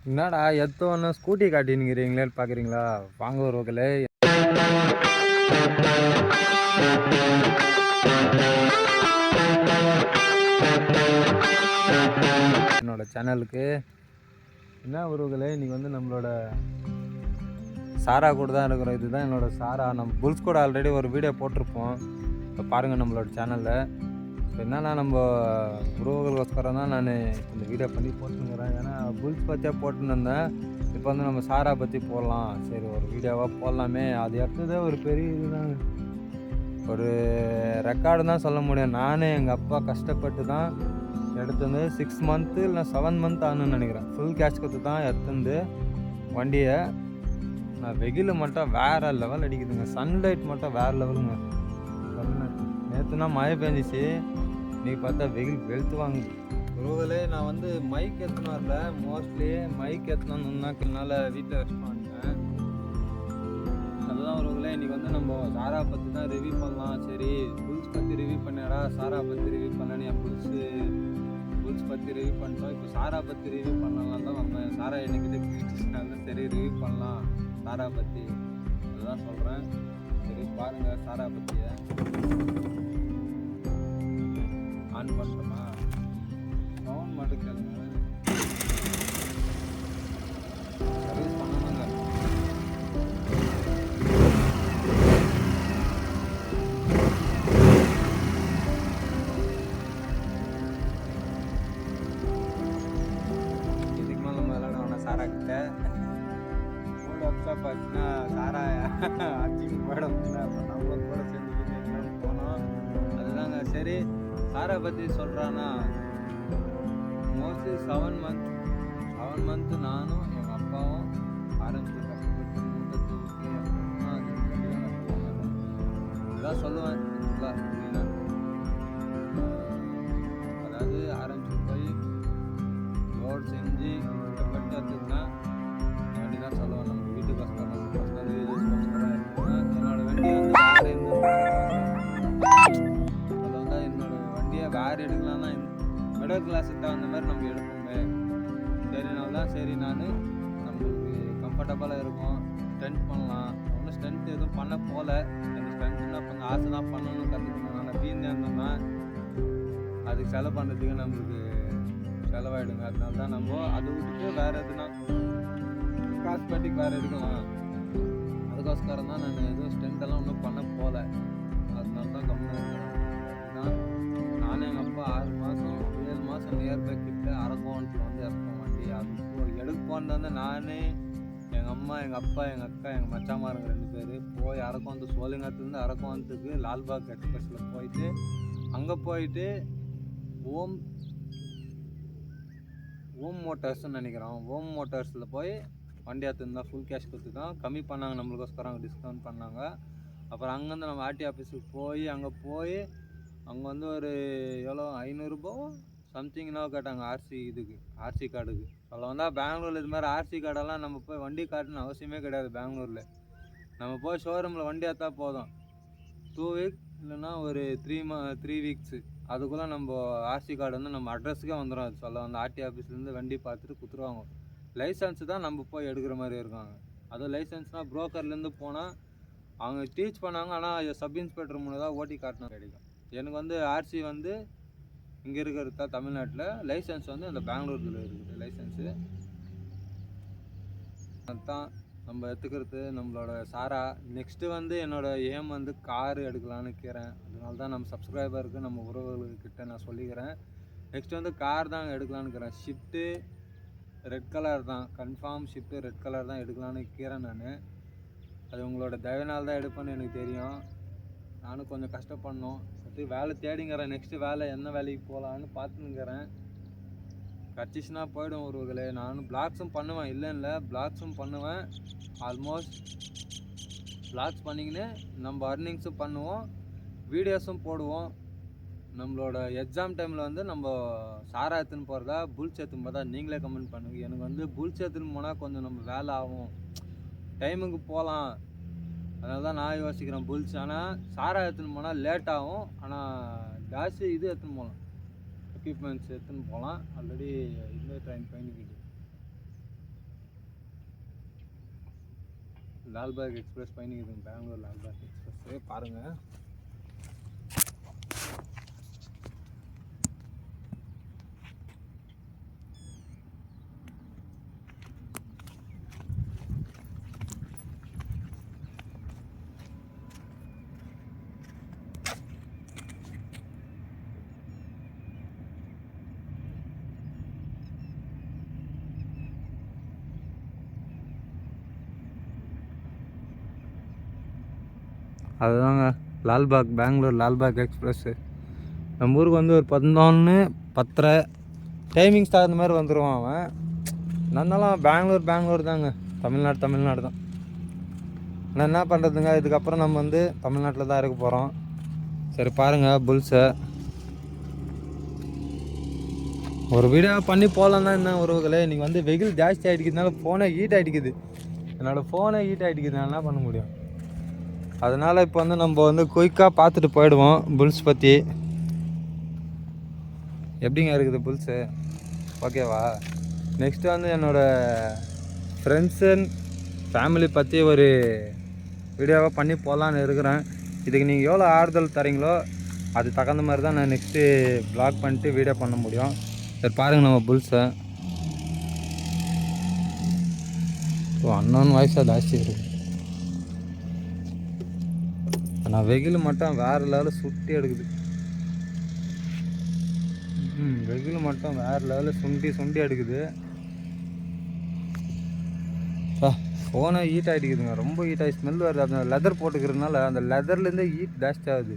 என்னடா எத்தோன்னு ஸ்கூட்டி காட்டினுங்கிறீங்களேன்னு பார்க்குறீங்களா? வாங்க உறவுகளே, என்னோட சேனலுக்கு என்ன உறவுகளே, இன்றைக்கி வந்து நம்மளோட சாரா கூட தான் இருக்கிறோம். இதுதான் என்னோட சாரா. நம்ம புல்ஸ் கூட ஆல்ரெடி ஒரு வீடியோ போட்டிருப்போம். இப்போ பாருங்கள் நம்மளோட சேனலில். இப்போ என்னன்னா நம்ம உறவுகளுக்கோஸ்கரம் தான் நான் இந்த வீடியோ பண்ணி போட்டுருக்கிறேன். ஏன்னா புல்ஸ் பற்றியே போட்டுன்னு இருந்தேன். இப்போ வந்து நம்ம சாரா பற்றி போடலாம், சரி ஒரு வீடியோவாக போடலாமே. அது எடுத்ததே ஒரு பெரிய இதுதான், ஒரு ரெக்கார்டு தான் சொல்ல முடியும். நானே எங்கள் அப்பா கஷ்டப்பட்டு தான் எடுத்துருந்து 6 மந்த்து இல்லை 7 மந்த் ஆகணும்னு நினைக்கிறேன். ஃபுல் கேஷ் கொடுத்து தான் எடுத்துருந்து வண்டியை. நான் வெயில் மட்டும் வேறு லெவல் அடிக்குதுங்க. சன்லைட் மட்டும் வேறு லெவலுங்க. நேற்றுனா மழை பெஞ்சிச்சு, இன்றைக்கி பார்த்தா வெயில் வெளுத்து வாங்குது. உறவுகளே, நான் வந்து மைக் ஏற்றணும் வரல. மோஸ்ட்லி மைக் ஏற்றணுன்னாக்கனால வீட்டில் வச்சுட்டு வந்துட்டேன். அதுதான் உறவுகளே, இன்றைக்கி வந்து நம்ம சாரா பற்றி தான் ரிவ்யூ பண்ணலாம். சரி புல்ஸ் பற்றி ரிவ்யூ பண்ணாடா, சாரா பற்றி ரிவ்யூ பண்ணலான்னு என் புல்ஸ் பற்றி ரிவ்யூ பண்ணிட்டோம். இப்போ சாரா பற்றி ரிவ்யூ பண்ணலாம் தான் நம்ம சாரா என்னைக்கிட்ட கிறிஸ்டினால சரி ரிவ்யூ பண்ணலாம் சாரா பற்றி, அதுதான் சொல்கிறேன். சரி பாருங்கள் சாரா பற்றியை ஆன் பண்ணுறோமா, சவுண்ட் மட்டும் கேளுங்க. சர்வீஸ் பண்ணணுங்க. இதுக்கு மேலே நம்ம விளையாட சாரா கிட்ட மூணு அப்சாப் ஆச்சுன்னா சாரா அச்சிங்க போயிடும். அப்புறம் நம்மளும் கூட செஞ்சுக்கிட்டு போனோம். அதுதாங்க சரி. சாரா பற்றி சொல்கிறான்னா, மோஸ்ட்லி 7 மந்த்து நானும் எங்கள் அப்பாவும் ஆரம்பிச்சு கஷ்டப்பட்டு மூட்டை தூக்கி இதான் சொல்லுவேன். அதாவது ஆரம்பிச்சு போய் லோட் செஞ்சு கஷ்டப்பட்டு அதுக்குன்னா வண்டி தான் சொல்லுவேன். நம்ம வீட்டுக்கோஸ்கரம் என்னோட வண்டி வந்து வேறு எடுக்கலாம்னா மிடில் கிளாஸுக்கு தகுந்த மாதிரி நம்ம எடுப்போமே. சரி நான் நம்மளுக்கு கம்ஃபர்டபுளாக இருக்கும், ஸ்டண்ட் பண்ணலாம். ஒன்றும் ஸ்டண்ட் எதுவும் பண்ண போகல. எனக்கு ஸ்டண்ட்னா கொஞ்சம் ஆசை தான் பண்ணணும், கற்றுக்கணும். ஆனால் வீணே இருந்தோம்னா அதுக்கு செலவு பண்ணுறதுக்கு நம்மளுக்கு செலவாயிடுங்க. அதனால தான் நம்ம அதை விட்டுட்டு வேறு எதுனா காஸ்மெட்டிக் வேறு எடுக்கலாம். அதுக்கோஸ்கரம் தான் நான் எதுவும் ஸ்டென்ட்டெல்லாம் ஒன்றும் பண்ண போகல. அதனால தான் கம்மியாக இருக்கிறேன். நானும் எங்கள் அப்பா 7 மாதம் நியர்பை கிட்ட அரக்கோணத்தில் வந்து இறப்போம் வண்டி. அது எடுப்போன்னு வந்து நான், எங்கள் அம்மா, எங்கள் அப்பா, எங்கள் அக்கா, எங்கள் மச்சாமாருங்க 2 பேர் போய் அரக்கோணத்து சோழிங்கத்துலேருந்து அரக்கோணத்துக்கு லால்பாக் எக்ஸ்பிரஸில் போயிட்டு அங்கே போயிட்டு ஓம் மோட்டார்ஸ்ன்னு நினைக்கிறோம். ஓம் மோட்டார்ஸில் போய் வண்டி எடுத்துருந்தா ஃபுல் கேஷ் கொடுத்து தான் கம்மி பண்ணாங்க, நம்மளுக்கோஸ்கரம் டிஸ்கவுண்ட் பண்ணாங்க. அப்புறம் அங்கேருந்து நம்ம ஆர்டி ஆஃபீஸுக்கு போய் அங்கே வந்து ஒரு எவ்வளோ 500 சம்திங்னா கேட்டாங்க. ஆர்சி கார்டுக்கு சொல்ல வந்தால் பெங்களூரில் இது மாதிரி ஆர்சி கார்டெல்லாம் நம்ம போய் வண்டி காட்டுன்னு அவசியமே கிடையாது. பெங்களூரில் நம்ம போய் ஷோரூமில் வண்டி எடுத்தா போதும், 2 வீக் இல்லைன்னா ஒரு 3 வீக்ஸு அதுக்குள்ளே நம்ம ஆர்சி கார்டு வந்து நம்ம அட்ரஸுக்கே வந்துடும். அது சொல்ல வந்து ஆர்டி ஆஃபீஸ்லேருந்து வண்டி பார்த்துட்டு கொடுத்துருவாங்க. லைசன்ஸு தான் நம்ம போய் எடுக்கிற மாதிரி இருக்காங்க. அதுவும் லைசன்ஸ்னால் புரோக்கர்லேருந்து போனால் அவங்க டீச் பண்ணாங்க. ஆனால் சப் இன்ஸ்பெக்டர் மூணு தான் ஓட்டி காட்டினா கிடைக்கும். எனக்கு வந்து ஆர்சி வந்து இங்கே இருக்கிறது தான் தமிழ்நாட்டில், லைசன்ஸ் வந்து அந்த பெங்களூரில் இருக்குது லைசன்ஸு. அதுதான் நம்ம எடுத்துக்கிறது நம்மளோட சாரா. நெக்ஸ்ட்டு வந்து என்னோடய ஏம் வந்து காரு எடுக்கலான்னு இருக்கிறேன். அதனால தான் நம்ம சப்ஸ்கிரைபருக்கு, நம்ம உறவுகள்கிட்ட நான் சொல்லிக்கிறேன். நெக்ஸ்ட்டு வந்து கார் தான் எடுக்கலான்னு இருக்கிறேன். ஷிஃப்ட்டு ரெட் கலர் தான், கன்ஃபார்ம் ஷிஃப்ட்டு ரெட் கலர் தான் எடுக்கலான்னு இருக்கிறேன் நான். அது உங்களோட தயவுனால் தான் எடுப்பேன்னு எனக்கு தெரியும். நானும் கொஞ்சம் கஷ்டப்படணும். வேலை தேடிங்கிறேன். நெக்ஸ்ட்டு வேலை என்ன வேலைக்கு போகலான்னு பார்த்துன்னுக்கிறேன். கிடச்சிச்சின்னா போய்டும் ஒருவர்களே. நானும் பிளாக்ஸும் பண்ணுவேன், இல்லை பிளாக்ஸும் பண்ணுவேன். ஆல்மோஸ்ட் பிளாக்ஸ் பண்ணிக்கின்னு நம்ம அர்னிங்ஸும் பண்ணுவோம், வீடியோஸும் போடுவோம். நம்மளோட எக்ஸாம் டைமில் வந்து நம்ம சாரா எடுத்துன்னு போகிறதா புல்ஸ் எடுத்துன்னு போகிறதா நீங்களே கமெண்ட் பண்ணுங்க. எனக்கு வந்து புல்ஸ் எடுத்துன்னு போனால் கொஞ்சம் நம்ம வேலை ஆகும், டைமுக்கு போகலாம். அதனால தான் நான் யோசிக்கிறேன் புல்ஸ். ஆனால் சாரா எடுத்துன்னு போனால் லேட் ஆகும். ஆனால் ஜாஸ்தி இது எடுத்துன்னு போகலாம், எக்யூப்மெண்ட்ஸ் எடுத்துன்னு போகலாம். ஆல்ரெடி இந்த ட்ரெயின் பயணிக்கிட்டு லால்பாக் எக்ஸ்பிரஸ் பயணிக்குது, பெங்களூர் லால்பாக் எக்ஸ்பிரஸ் பாருங்கள். அதுதாங்க லால்பாக், பெங்களூர் லால்பாக் எக்ஸ்பிரஸ்ஸு. நம்ம ஊருக்கு வந்து ஒரு 11, 10:30 டைமிங்ஸ் தகுந்த மாதிரி வந்துடுவான் அவன். நன்னாலும் பெங்களூர் தாங்க, தமிழ்நாடு தான். ஆனால் என்ன பண்ணுறதுங்க, இதுக்கப்புறம் நம்ம வந்து தமிழ்நாட்டில் தான் இருக்க போகிறோம். சரி பாருங்கள் புல்ஸை ஒரு வீடியோ பண்ணி போகலாம் தான். என்ன உறவுகளே, இன்றைக்கி வந்து வெயில் ஜாஸ்தி ஆகிடுக்கிறதுனால ஃபோனே ஹீட் ஆகிடுக்குது. என்னோடய ஃபோனே ஹீட் ஆகிடுக்குது, நான் என்ன பண்ண முடியும். அதனால் இப்போ வந்து நம்ம வந்து குயிக்காக பார்த்துட்டு போயிடுவோம் புல்ஸ் பற்றி. எப்படிங்க இருக்குது புல்ஸு, ஓகேவா? நெக்ஸ்ட்டு வந்து என்னோடய ஃப்ரெண்ட்ஸு அண்ட் ஃபேமிலி பற்றி ஒரு வீடியோவாக பண்ணி போகலான்னு இருக்கிறேன். இதுக்கு நீங்கள் எவ்வளோ ஆறுதல் தரீங்களோ அது தகுந்த மாதிரி தான் நான் நெக்ஸ்ட்டு ப்ளாக் பண்ணிட்டு வீடியோ பண்ண முடியும். சரி பாருங்கள் நம்ம புல்ஸை. அன்னோன் வாய்ஸாக ஜாஸ்தி இருக்குது. ஆனால் வெயில் மட்டும் வேறு லெவலில் சுட்டி எடுக்குது. வெயில் மட்டும் வேறு லெவலில் சுண்டி எடுக்குது. ஃபோனை ஹீட் ஆகிடுக்குதுங்க, ரொம்ப ஹீட் ஆகி ஸ்மெல் வருது. அந்த லெதர் போட்டுக்கிறதுனால அந்த லெதர்லேருந்தே ஹீட் ஜாஸ்தி ஆகுது.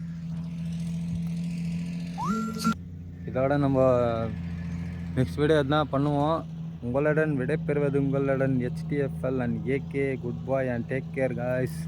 இதோட நம்ம நெக்ஸ்ட் வீடியோ எதுனா பண்ணுவோம். உங்களுடன் விடைபெறுவது உங்களுடன் HTFL and AK. Good bye and take care guys.